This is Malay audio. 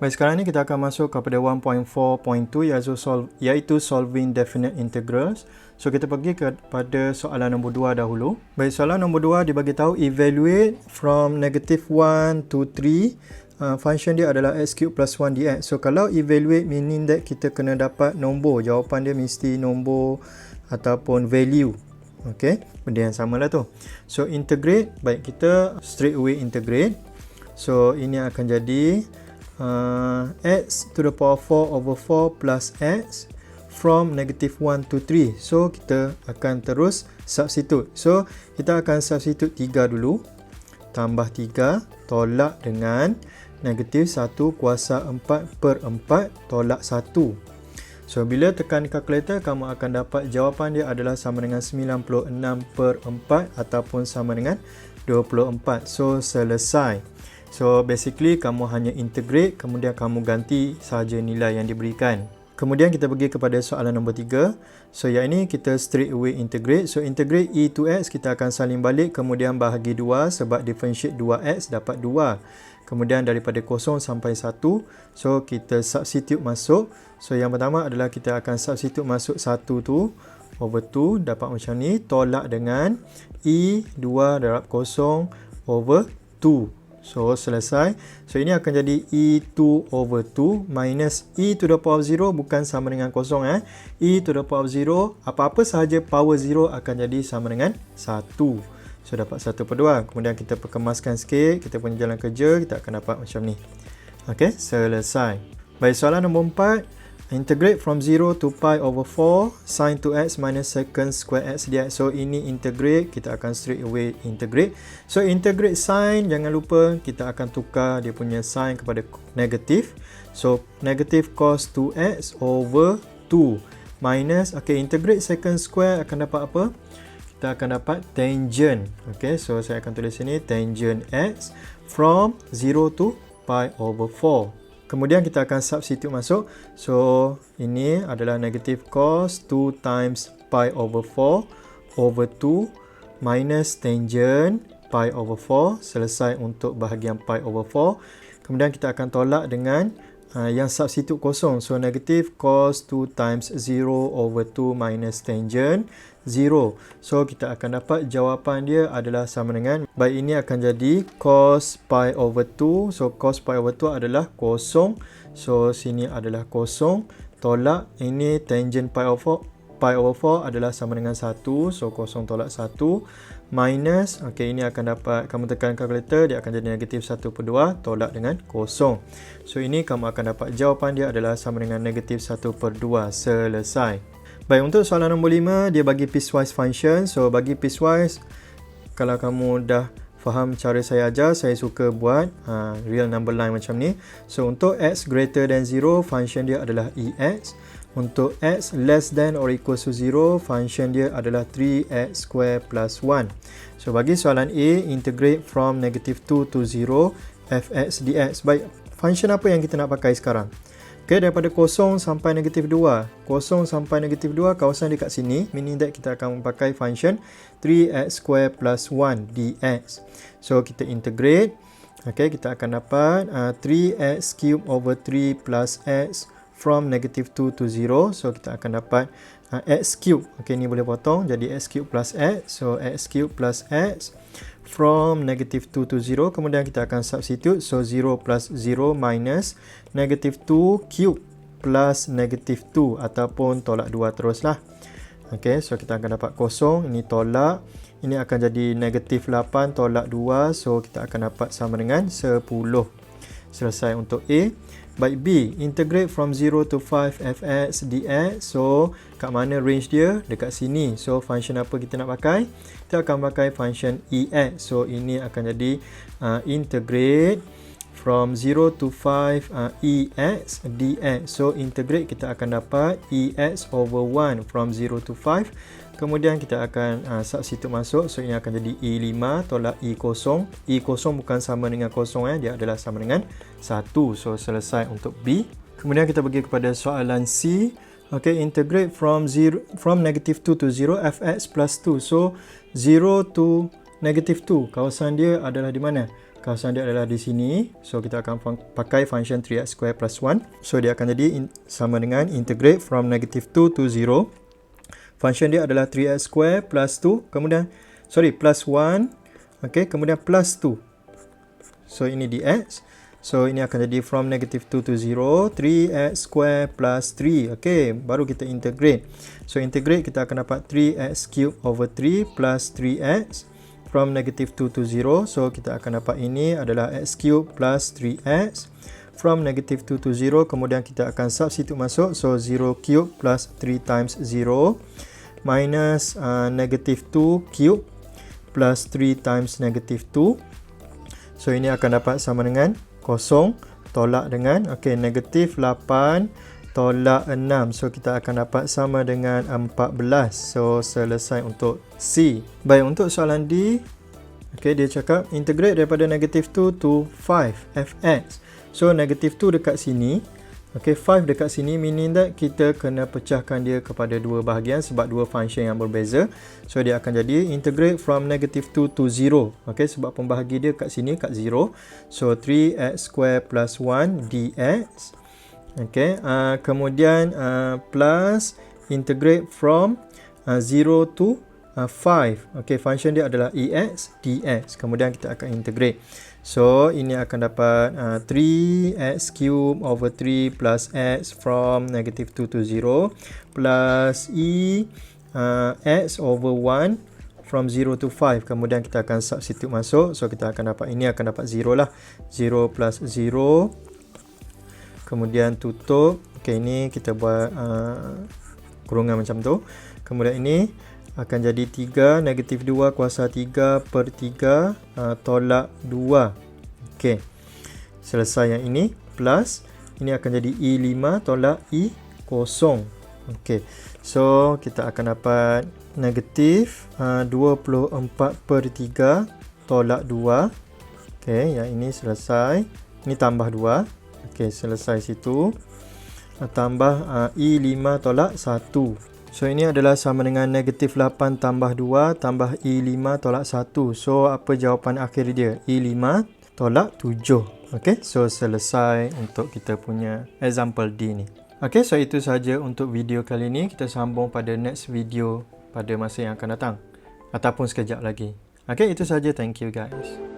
Baik, sekarang ni kita akan masuk kepada 1.4.2 iaitu solving definite integrals. So kita pergi kepada soalan nombor 2 dahulu. Baik, soalan nombor 2 dia bagi tahu evaluate from negative 1 to 3. Function dia adalah x cube plus 1 dx. So kalau evaluate meaning that kita kena dapat nombor. Jawapan dia mesti nombor ataupun value. Okay, benda yang sama lah tu. So integrate, baik kita straight away integrate. So ini akan jadi x to the power 4 over 4 plus x from negative 1 to 3. So kita akan terus substitute. So kita akan substitute 3 dulu. Tambah 3 tolak dengan negatif 1 kuasa 4 per 4 tolak 1. So bila tekan kalkulator, kamu akan dapat jawapan dia adalah sama dengan 96 per 4 ataupun sama dengan 24. So selesai. So basically kamu hanya integrate, kemudian kamu ganti sahaja nilai yang diberikan. Kemudian kita pergi kepada soalan nombor 3. So yang ini kita straight away integrate. So integrate e to x, kita akan salin balik kemudian bahagi 2 sebab differentiate 2x dapat 2. Kemudian daripada 0 sampai 1, so kita substitute masuk. So yang pertama adalah kita akan substitute masuk 1 tu over 2 dapat macam ni, tolak dengan e 2 darab 0 over 2. So selesai. So ini akan jadi E2 over 2 minus E to the power of 0 bukan sama dengan 0 E to the power of 0, apa-apa sahaja power 0 akan jadi sama dengan 1. So dapat 1 per 2. Kemudian kita perkemaskan sikit, kita punya jalan kerja, kita akan dapat macam ni. Okey, selesai. Baik, soalan nombor 4. Integrate from 0 to pi over 4 sin 2x minus secant square x dx. So ini integrate, kita akan straight away integrate. So integrate sin, jangan lupa kita akan tukar dia punya sin kepada negatif. So negatif cos 2x over 2 minus, okay, integrate secant square akan dapat apa? Kita akan dapat tangent. Okay, so saya akan tulis sini tangent x from 0 to pi over 4. Kemudian kita akan substitute masuk. So ini adalah negative cos 2 times pi over 4 over 2 minus tangent pi over 4. Selesai untuk bahagian pi over 4. Kemudian kita akan tolak dengan yang substitute kosong. So negative cos 2 times 0 over 2 minus tangent 0. So kita akan dapat jawapan dia adalah sama dengan, baik, ini akan jadi cos pi over 2. So cos pi over 2 adalah kosong. So sini adalah kosong. Tolak ini tangent pi over 4 adalah sama dengan 1. So kosong tolak 1 minus, okay, ini akan dapat, kamu tekan kalkulator, dia akan jadi negatif 1 per 2 tolak dengan kosong. So ini kamu akan dapat jawapan dia adalah sama dengan negatif 1 per 2. Selesai. Baik, untuk soalan nombor 5, dia bagi piecewise function. So bagi piecewise, kalau kamu dah faham cara saya ajar, saya suka buat real number line macam ni. So untuk x greater than 0, function dia adalah ex. Untuk x less than or equal to 0, function dia adalah 3x square plus 1. So bagi soalan A, integrate from negative 2 to 0 fx dx. Baik, function apa yang kita nak pakai sekarang? Okay, daripada 0 sampai negatif 2. 0 sampai negatif 2, kawasan dekat sini, meaning that kita akan memakai function 3x square plus 1 dx. So kita integrate. Okay, kita akan dapat 3x cube over 3 plus x from negative 2 to 0. So kita akan dapat x cube. Okay, ni boleh potong jadi x cube plus x. So x cube plus x from negative 2 to 0. Kemudian kita akan substitute. So 0 plus 0 minus negative 2 cube plus negative 2 ataupun tolak 2 teruslah. Okay, so kita akan dapat kosong. Ini tolak. Ini akan jadi negative 8 tolak 2. So kita akan dapat sama dengan 10. Selesai untuk A. Baik, B, integrate from 0 to 5 fx dx. So kat mana range dia? Dekat sini. So function apa kita nak pakai? Kita akan pakai function ex. So ini akan jadi integrate from 0 to 5 ex dx. So integrate, kita akan dapat ex over 1 from 0 to 5. Kemudian kita akan substitute masuk. So ini akan jadi E5 tolak E0. E0 bukan sama dengan 0 dia adalah sama dengan 1. So selesai untuk B. Kemudian kita pergi kepada soalan C. Okay, integrate from negative 2 to 0 fx plus 2. So 0 to negative 2, kawasan dia adalah di mana? kawasan dia adalah di sini. So kita akan pakai function 3x² plus 1. So dia akan jadi sama dengan integrate from negative 2 to 0. Function dia adalah 3x² plus 2, kemudian plus 1, okay, kemudian plus 2. So ini dx. So ini akan jadi from negative 2 to 0, 3x² plus 3. Okay, baru kita integrate. So integrate kita akan dapat 3x³ over 3 plus 3x from negative 2 to 0. So kita akan dapat ini adalah x³ plus 3x from negative 2 to 0. Kemudian kita akan substitute masuk. So 0³ plus 3 times 0 minus negative 2³ plus 3 times negative 2. So ini akan dapat sama dengan 0 tolak dengan negatif 8 tolak 6. So kita akan dapat sama dengan 14. So selesai untuk C. Baik, untuk soalan D, dia cakap integrate daripada negative 2 to 5 fx. So negative 2 dekat sini, 5 dekat sini, meaning that kita kena pecahkan dia kepada dua bahagian sebab dua function yang berbeza. So dia akan jadi integrate from negative 2 to 0. Sebab pembahagi dia kat sini kat 0. So 3x² plus 1 dx. Kemudian plus integrate from 0 to 5. Function dia adalah ex dx. Kemudian kita akan integrate. So ini akan dapat 3x³ over 3 plus x from negative 2 to 0 plus x over 1 from 0 to 5. Kemudian kita akan substitute masuk. So kita akan dapat, ini akan dapat 0 lah. 0 plus 0. Kemudian tutup. Ini kita buat kurungan macam tu. Kemudian ini akan jadi 3 negatif 2 kuasa 3 per 3 tolak 2. Selesai yang ini plus ini akan jadi I5 tolak I0. So kita akan dapat negatif 24 per 3 tolak 2. Yang ini selesai. Ini tambah 2. Selesai situ. Tambah I5 tolak 1. So ini adalah sama dengan negatif 8 tambah 2 tambah I5 tolak 1. So apa jawapan akhir dia? I5 tolak 7. So selesai untuk kita punya example D ni. So itu saja untuk video kali ini. Kita sambung pada next video pada masa yang akan datang. Ataupun sekejap lagi. Itu saja. Thank you guys.